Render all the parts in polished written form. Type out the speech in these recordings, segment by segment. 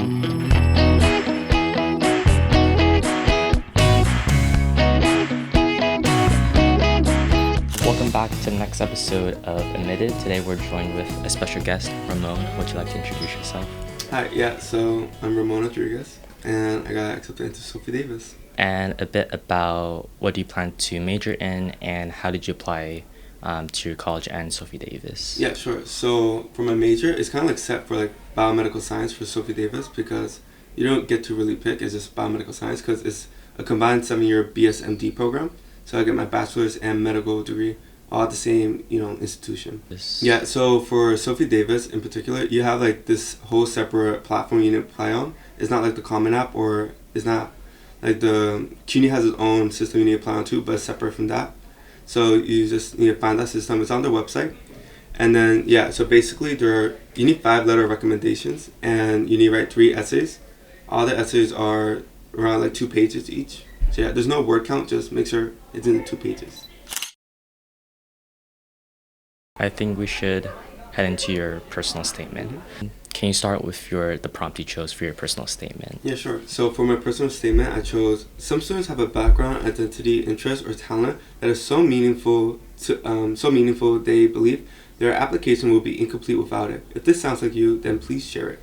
Welcome back to the next episode of Admitted. Today we're joined with a special guest, Ramon. Would you like to introduce yourself? Hi, so I'm Ramon A, and I got accepted into Sophie Davis. And a bit about what do you plan to major in, and how did you apply to your college and Sophie Davis? Yeah, sure. So for my major, it's kind of like set for like biomedical science for Sophie Davis because you don't get to really pick. It's just biomedical science because it's a combined 7-year BSMD program. So I get my bachelor's and medical degree all at the same, institution. Yeah, so for Sophie Davis in particular, you have like this whole separate platform you need to apply on. It's not like the Common App, or it's not like the CUNY has its own system you need to apply on too, but it's separate from that. So you just need to find that system. It's on their website. And then, so basically you need 5 letter recommendations and you need to write 3 essays. All the essays are around like 2 pages each. So there's no word count, just make sure it's in 2 pages. I think we should head into your personal statement. Mm-hmm. Can you start with the prompt you chose for your personal statement? Yeah, sure. So for my personal statement, I chose, some students have a background, identity, interest, or talent that is so meaningful they believe their application will be incomplete without it. If this sounds like you, then please share it.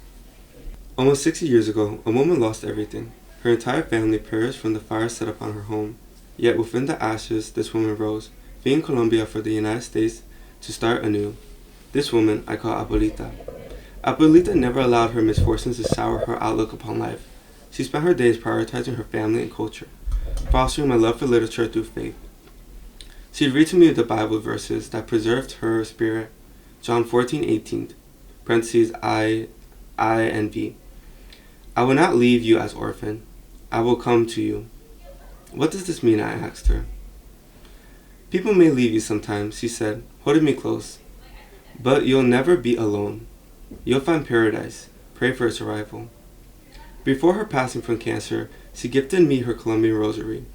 Almost 60 years ago, a woman lost everything. Her entire family perished from the fire set upon her home. Yet within the ashes, this woman rose, fleeing Colombia for the United States to start anew. This woman I call Abuelita. Abuelita never allowed her misfortunes to sour her outlook upon life. She spent her days prioritizing her family and culture, fostering my love for literature through faith. She read to me the Bible verses that preserved her spirit. John 14:18, parentheses I and V. I will not leave you as orphan. I will come to you. What does this mean? I asked her. People may leave you sometimes, she said, holding me close. But you'll never be alone. You'll find paradise. Pray for its arrival. Before her passing from cancer, she gifted me her Colombian rosary.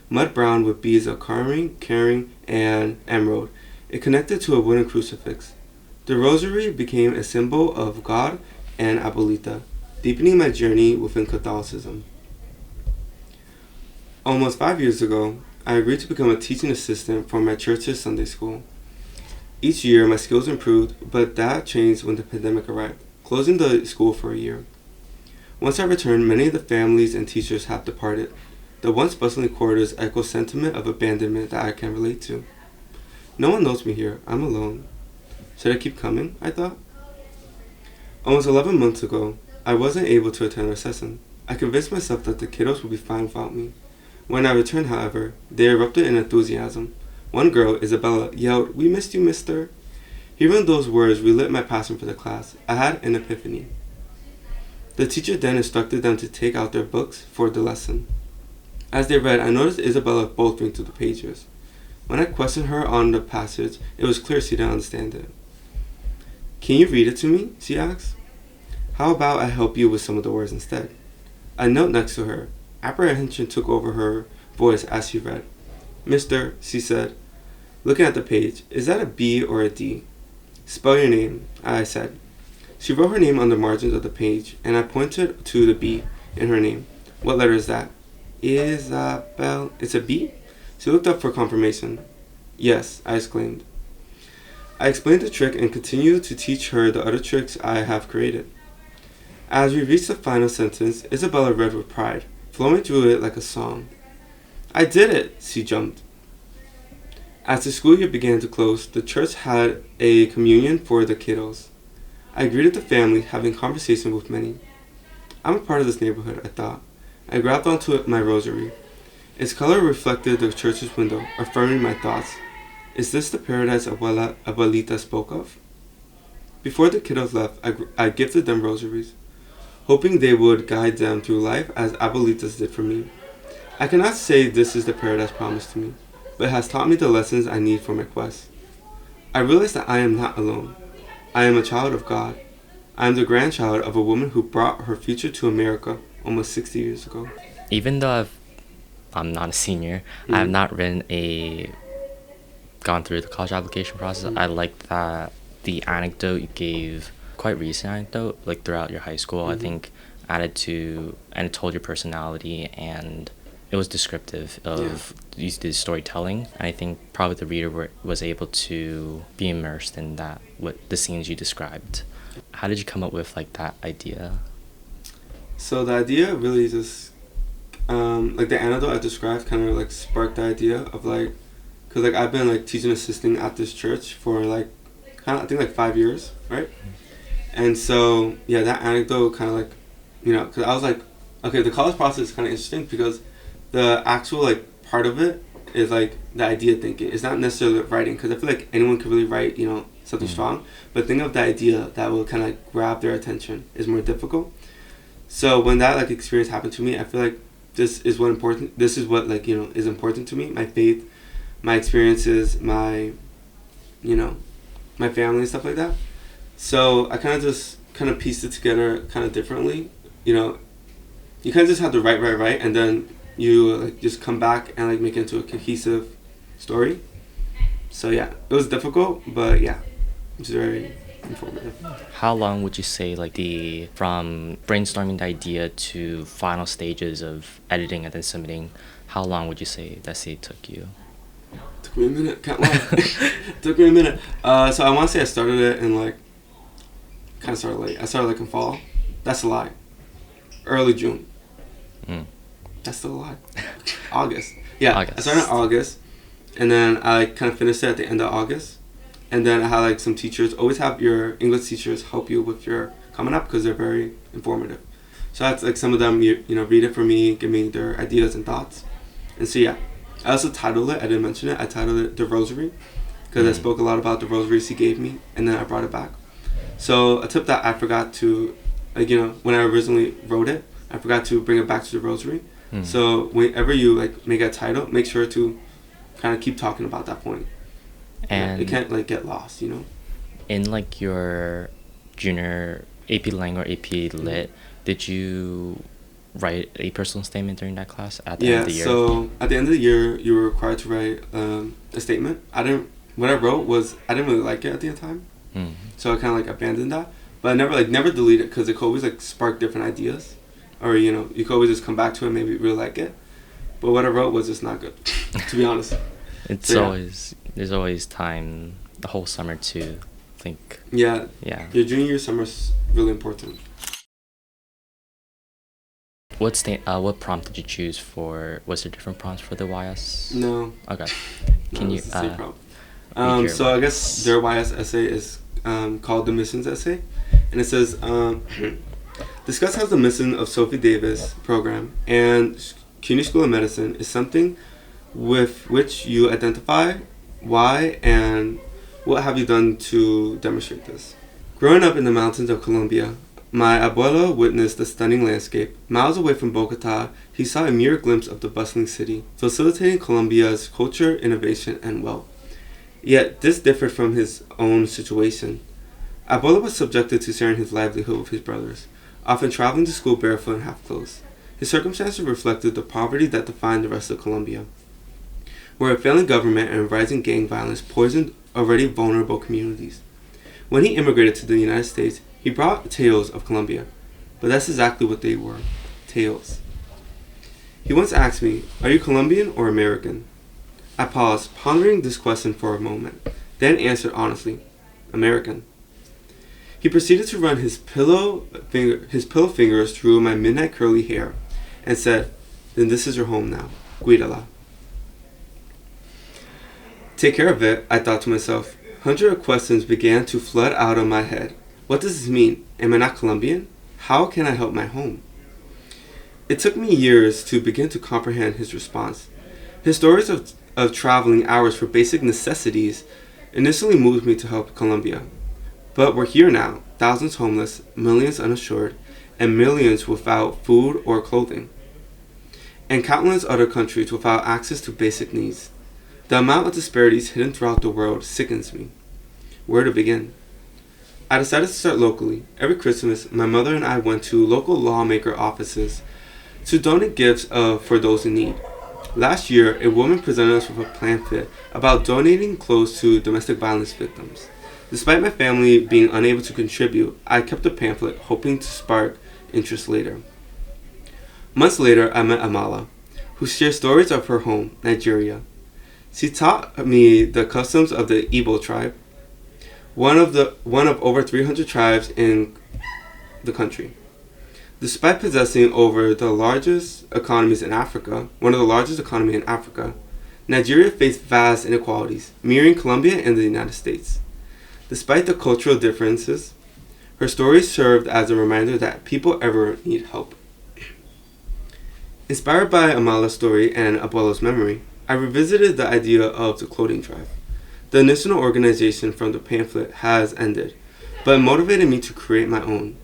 Mud brown with beads of carmine, caring, and emerald. It connected to a wooden crucifix. The rosary became a symbol of God and Abuelita, deepening my journey within Catholicism. Almost 5 years ago, I agreed to become a teaching assistant for my church's Sunday school. Each year, my skills improved, but that changed when the pandemic arrived, closing the school for a year. Once I returned, many of the families and teachers have departed. The once bustling corridors echo sentiment of abandonment that I can relate to. No one knows me here. I'm alone. Should I keep coming? I thought. Almost 11 months ago, I wasn't able to attend our session. I convinced myself that the kiddos would be fine without me. When I returned, however, they erupted in enthusiasm. One girl, Isabella, yelled, "We missed you, mister." Hearing those words relit my passion for the class. I had an epiphany. The teacher then instructed them to take out their books for the lesson. As they read, I noticed Isabella bolting through the pages. When I questioned her on the passage, it was clear she didn't understand it. "Can you read it to me?" she asked. "How about I help you with some of the words instead?" I knelt next to her. Apprehension took over her voice as she read. "Mister," she said, looking at the page, "is that a B or a D?" "Spell your name," I said. She wrote her name on the margins of the page, and I pointed to the B in her name. "What letter is that?" "Isabel." "It's a B?" She looked up for confirmation. "Yes," I exclaimed. I explained the trick and continued to teach her the other tricks I have created. As we reached the final sentence, Isabella read with pride, flowing through it like a song. "I did it!" she jumped. As the school year began to close, the church had a communion for the kiddos. I greeted the family, having conversation with many. I'm a part of this neighborhood, I thought. I grabbed onto my rosary. Its color reflected the church's window, affirming my thoughts. Is this the paradise Abuelita spoke of? Before the kiddos left, I gifted them rosaries, hoping they would guide them through life as Abuelitas did for me. I cannot say this is the paradise promised to me, but it has taught me the lessons I need for my quest. I realized that I am not alone. I am a child of God. I am the grandchild of a woman who brought her future to America almost 60 years ago. Even though I'm not a senior, I have not gone through the college application process. I like that the anecdote you gave, quite recent anecdote, like throughout your high school. I think added to and it told your personality, and it was descriptive of the storytelling. And I think probably the reader was able to be immersed in that, what the scenes you described. How did you come up with like that idea? So the idea really just like the anecdote I described kind of like sparked the idea of like, because like I've been like teaching assisting at this church for like kind of I think like 5 years, right? And so yeah, that anecdote kind of like, you know, because I was like, okay, the college process is kind of interesting because the actual like part of it is like the idea thinking. It's not necessarily writing, because I feel like anyone can really write, you know, something strong, but think of the idea that will kind of like grab their attention is more difficult. So when that like experience happened to me, I feel like this is what like, you know, is important to me: my faith, my experiences, my, you know, my family and stuff like that. So I kind of just kind of pieced it together kind of differently. You know, you kind of just have to write, and then you like just come back and like make it into a cohesive story. So yeah, it was difficult, but yeah, it's very informative. How long would you say like from brainstorming the idea to final stages of editing and then submitting, how long would you say that took you? Took me a minute, can't lie. Took me a minute. So I want to say I started it in like, kind of started late. I started like in fall. That's a lie. Early June. That's still a lie. August. Yeah, August. I started in August, and then I kind of finished it at the end of August. And then I had like some teachers, always have your English teachers help you with your coming up because they're very informative. So I had like some of them, you know, read it for me, give me their ideas and thoughts. And so yeah, I also titled it, I didn't mention it, I titled it The Rosary, because I spoke a lot about the rosaries he gave me, and then I brought it back. So a tip that I forgot to, like, you know, when I originally wrote it, I forgot to bring it back to the rosary. So whenever you like make a title, make sure to kind of keep talking about that point. And it can't like get lost, you know. In like your junior AP Lang or AP Lit, did you write a personal statement during that class at the end of the year? Yeah, so at the end of the year, you were required to write a statement. What I wrote was, I didn't really like it at the time, so I kind of like abandoned that. But I never delete it, because it could always like spark different ideas, or you know, you could always just come back to it and maybe really like it. But what I wrote was just not good, to be honest. There's always time, the whole summer to think. Yeah. Your junior year summer's really important. What prompt did you choose for? Was there different prompts for the YS? No. Okay. Can you? It's the same prompt. So I guess their YS essay is called the Missions Essay, and it says, discuss how the mission of Sophie Davis program and CUNY School of Medicine is something with which you identify. Why and what have you done to demonstrate this? Growing up in the mountains of Colombia, my abuelo witnessed the stunning landscape. Miles away from Bogota, he saw a mere glimpse of the bustling city, facilitating Colombia's culture, innovation, and wealth. Yet this differed from his own situation. Abuelo was subjected to sharing his livelihood with his brothers, often traveling to school barefoot and half-clothed. His circumstances reflected the poverty that defined the rest of Colombia, where a failing government and rising gang violence poisoned already vulnerable communities. When he immigrated to the United States, he brought tales of Colombia, but that's exactly what they were, tales. He once asked me, "Are you Colombian or American?" I paused, pondering this question for a moment, then answered honestly, "American." He proceeded to run his pillow fingers through my midnight curly hair and said, "Then this is your home now. Cuídala." Take care of it, I thought to myself. Hundreds of questions began to flood out of my head. What does this mean? Am I not Colombian? How can I help my home? It took me years to begin to comprehend his response. His stories of traveling hours for basic necessities initially moved me to help Colombia. But we're here now, thousands homeless, millions uninsured, and millions without food or clothing, and countless other countries without access to basic needs. The amount of disparities hidden throughout the world sickens me. Where to begin? I decided to start locally. Every Christmas, my mother and I went to local lawmaker offices to donate gifts for those in need. Last year, a woman presented us with a pamphlet about donating clothes to domestic violence victims. Despite my family being unable to contribute, I kept the pamphlet, hoping to spark interest later. Months later, I met Amala, who shared stories of her home, Nigeria. She taught me the customs of the Igbo tribe, one of over 300 tribes in the country. Despite possessing one of the largest economies in Africa, Nigeria faced vast inequalities, mirroring Colombia and the United States. Despite the cultural differences, her story served as a reminder that people ever need help. Inspired by Amala's story and Abuela's memory, I revisited the idea of the clothing drive. The initial organization from the pamphlet has ended, but it motivated me to create my own.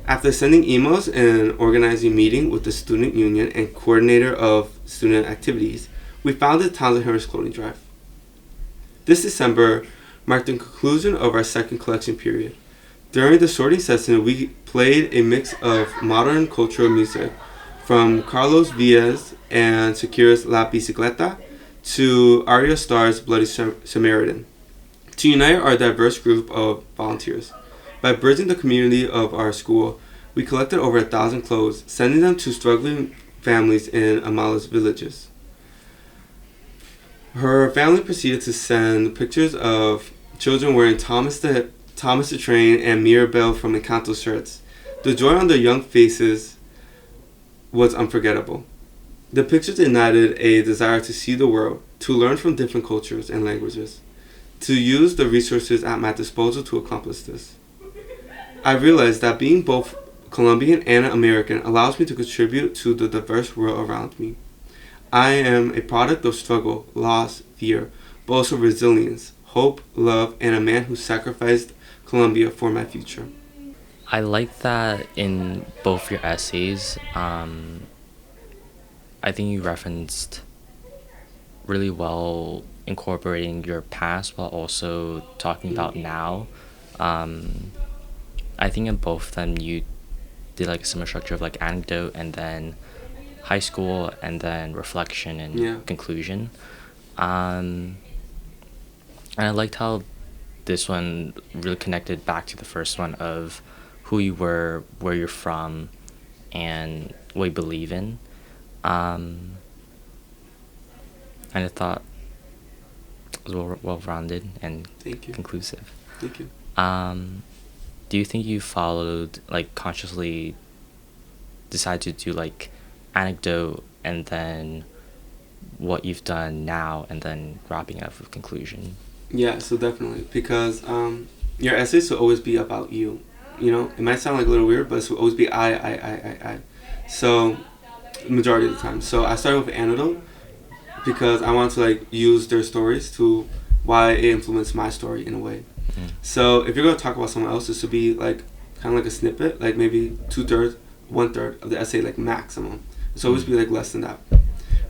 After sending emails and organizing a meeting with the student union and coordinator of student activities, we founded Townsend Harris Clothing Drive. This December marked the conclusion of our second collection period. During the sorting session, we played a mix of modern cultural music from Carlos Villa's and Shakira's La Bicicleta to Arya Starr's Bloody Samaritan to unite our diverse group of volunteers. By bridging the community of our school, we collected over 1,000 clothes, sending them to struggling families in Amala's villages. Her family proceeded to send pictures of children wearing Thomas the Train and Mirabelle from Encanto shirts. The joy on their young faces was unforgettable. The pictures ignited a desire to see the world, to learn from different cultures and languages, to use the resources at my disposal to accomplish this. I realized that being both Colombian and American allows me to contribute to the diverse world around me. I am a product of struggle, loss, fear, but also resilience, hope, love, and a man who sacrificed Colombia for my future. I like that in both your essays, I think you referenced really well incorporating your past while also talking about now. I think in both of them you did like a similar structure of like anecdote and then high school and then reflection and conclusion. And I liked how this one really connected back to the first one of who you were, where you're from, and what you believe in. And I thought it was well-rounded and conclusive. Thank you. Do you think you followed, like, consciously decided to do, like, anecdote and then what you've done now and then wrapping up with conclusion? Yeah, so definitely. Because your essays will always be about you. You know, it might sound like a little weird, but it will always be I. So, majority of the time. So I started with anecdote because I wanted to, like, use their stories to why it influenced my story in a way. So if you're going to talk about someone else, this would be like kind of like a snippet, like maybe 2/3, 1/3 of the essay, like maximum. It's always be like less than that.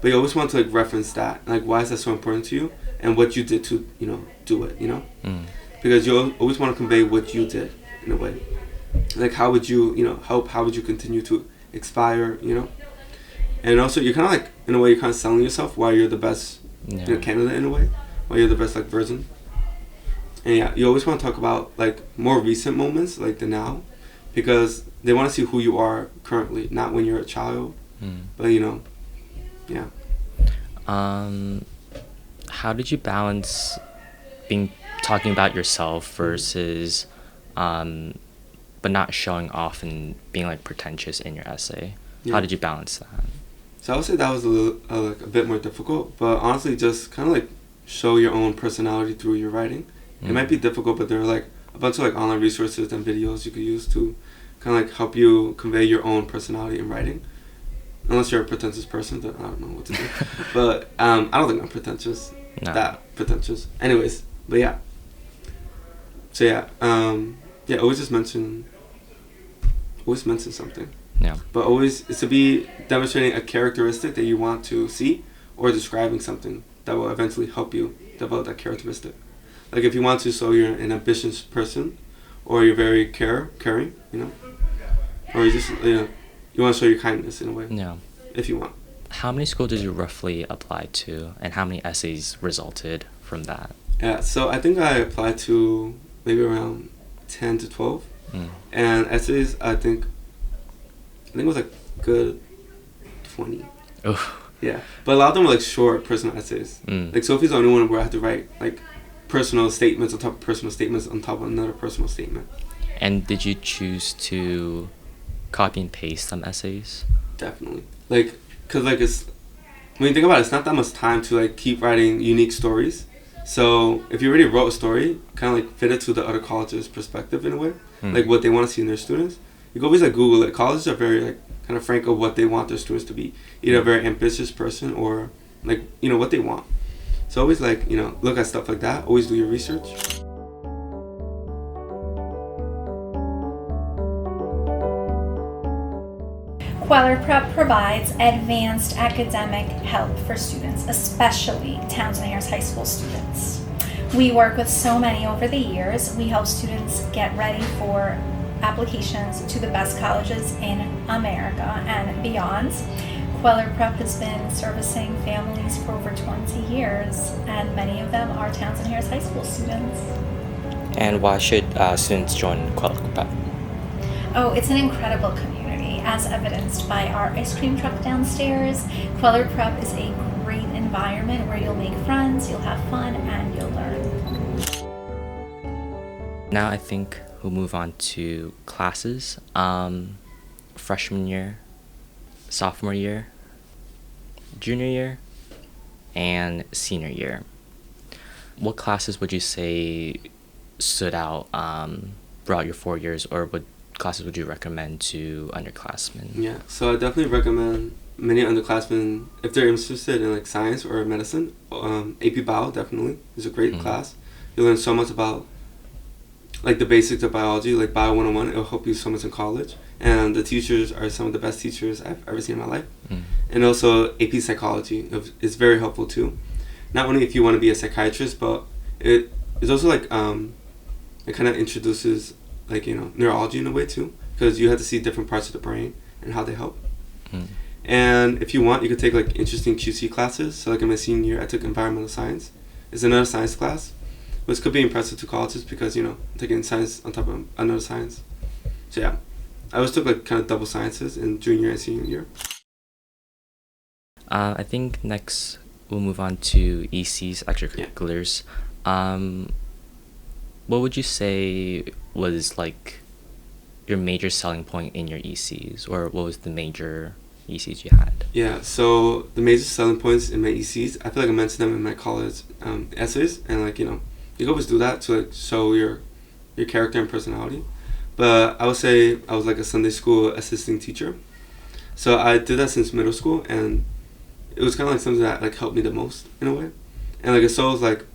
But you always want to like reference that, like why is that so important to you, and what you did to do it, because you always want to convey what you did in a way, like how would you help, how would you continue to inspire, and also you're kind of like in a way you're kind of selling yourself why you're the best candidate in a way, why you're the best like version. And yeah, you always want to talk about like more recent moments, like the now, because they want to see who you are currently, not when you're a child. But yeah. How did you balance talking about yourself versus, but not showing off and being like pretentious in your essay? Yeah. How did you balance that? So I would say that was a bit more difficult, but honestly, just kind of like show your own personality through your writing. It might be difficult, but there are like a bunch of like online resources and videos you could use to kind of like help you convey your own personality in writing. Unless you're a pretentious person, then I don't know what to do. But I don't think I'm pretentious. No. That pretentious. Anyways, but yeah. So yeah, always mention something. Yeah. But always it's to be demonstrating a characteristic that you want to see, or describing something that will eventually help you develop that characteristic. Like if you want to show you're an ambitious person, or you're very caring, or you just you want to show your kindness in a way. Yeah. If you want. How many schools did you roughly apply to, and how many essays resulted from that? Yeah, so I think I applied to maybe around 10 to 12. And essays, I think think it was like good 20. Oh. Yeah, but a lot of them were like short personal essays. Like Sophie's the only one where I had to write like personal statements on top of personal statements on top of another personal statement. And did you choose to copy and paste some essays? Definitely. Like, cause like it's, when you think about it, it's not that much time to like keep writing unique stories. So if you already wrote a story, kind of like fit it to the other college's perspective in a way, like what they want to see in their students. You can always like Google it. Colleges are very like kind of frank of what they want their students to be, either a very ambitious person or like what they want. So always like look at stuff like that. Always do your research. Kweller Prep provides advanced academic help for students, especially Townsend Harris High School students. We work with so many over the years. We help students get ready for applications to the best colleges in America and beyond. Kweller Prep has been servicing families for over 20 years, and many of them are Townsend Harris High School students. And why should students join Kweller Prep? Oh, it's an incredible community, as evidenced by our ice cream truck downstairs. Kweller Prep is a great environment where you'll make friends, you'll have fun, and you'll learn. Now I think we'll move on to classes. Freshman year, sophomore year, junior year, and senior year. What classes would you say stood out throughout your 4 years, or what classes would you recommend to underclassmen? Yeah, so I definitely recommend many underclassmen, if they're interested in like science or medicine, AP Bio definitely is a great class. You learn so much about like the basics of biology, like Bio 101. It'll help you so much in college. And the teachers are some of the best teachers I've ever seen in my life. And also AP Psychology is very helpful too. Not only if you want to be a psychiatrist, but it is also like, it kind of introduces like, neurology in a way too. Because you have to see different parts of the brain and how they help. And if you want, you could take like interesting QC classes. So like in my senior year, I took environmental science. It's another science class, which could be impressive to colleges because, I'm taking science on top of another science. So yeah, I always took like kind of double sciences in junior and senior year. I think next we'll move on to ECs, extracurriculars. What would you say was like your major selling point in your ECs, or what was the major ECs you had? Yeah, so the major selling points in my ECs, I feel like I mentioned them in my college essays, and like you can always do that to like show your character and personality. But I would say I was like a Sunday school assisting teacher, so I did that since middle school, and it was kind of like something that like helped me the most in a way. And like it shows like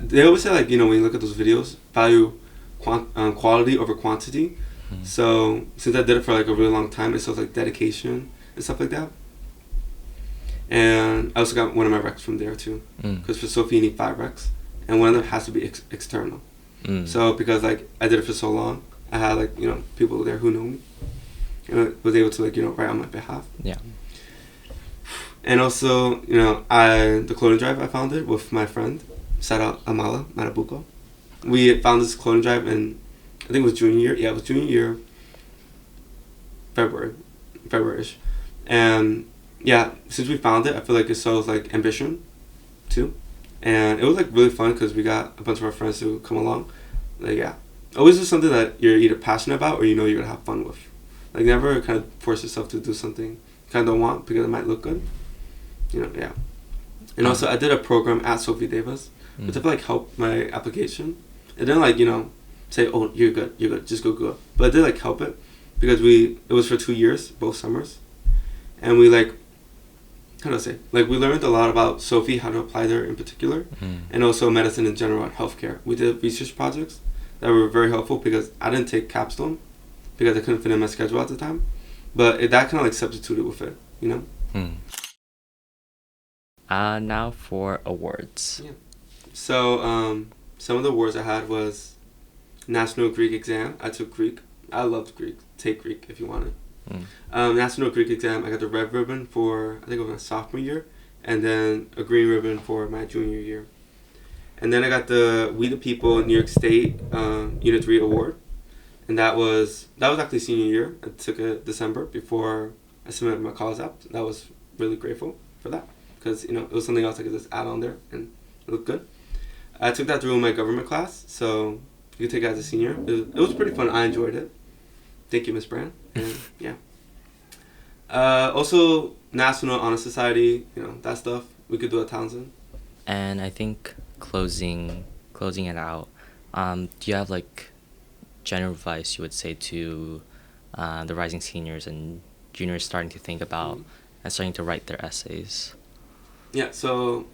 they always say like when you look at those videos, value quality over quantity. So since I did it for like a really long time, it shows like dedication and stuff like that. And I also got one of my recs from there too, because for Sophie you need 5 recs, and one of them has to be external. So because like I did it for so long, I had like people there who knew me, and was able to like write on my behalf. Yeah. And also the clothing drive I founded with my friend, shout out Amala Marabuco. We found this clothing drive in, I think it was junior year. Yeah, it was junior year, February-ish. And yeah, since we found it, I feel like it shows like ambition too. And it was like really fun because we got a bunch of our friends to come along. Like yeah, always do something that you're either passionate about or you're gonna have fun with. Like never kind of force yourself to do something you kind of don't want because it might look good. Yeah. And also I did a program at Sophie Davis, which I feel like helped my application. It didn't like say, oh, you're good, just go. But it did like help it because it was for 2 years, both summers, and we like, how do I say, like we learned a lot about Sophie, how to apply there in particular, and also medicine in general and healthcare. We did research projects that were very helpful because I didn't take capstone because I couldn't fit in my schedule at the time, but that kind of like substituted with it, Now for awards. Yeah. So some of the awards I had was National Greek exam. I took Greek. I loved Greek. Take Greek if you want it. National Greek exam. I got the red ribbon for I think it was my sophomore year, and then a green ribbon for my junior year. And then I got the We the People New York State Unit 3 award, And that was actually senior year. I took it December before I submitted my college app. I was really grateful for that because it was something else I could just add on there and it looked good. I took that through my government class, so you could take it as a senior. It was pretty fun. I enjoyed it. Thank you, Miss Brand. And yeah. Also, National Honor Society, that stuff we could do at Townsend. And I think closing it out, do you have like general advice you would say to the rising seniors and juniors starting to think about and starting to write their essays? Yeah, so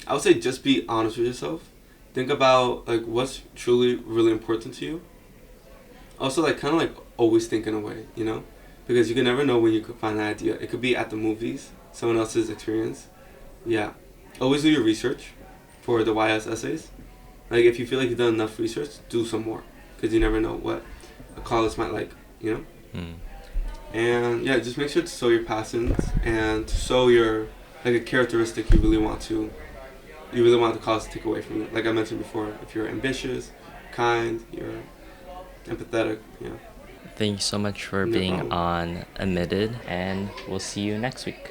I would say just be honest with yourself. Think about like what's truly really important to you. Also, like kind of like always think in a way, because you can never know when you could find an idea. It could be at the movies, someone else's experience. Yeah, always do your research for the YS essays. Like if you feel like you've done enough research, do some more, because you never know what a college might like, And yeah, just make sure to show your passions and to show your like a characteristic you really want the college to take away from you. Like I mentioned before, if you're ambitious, kind, you're empathetic, Thank you so much for being on Admitted, and we'll see you next week.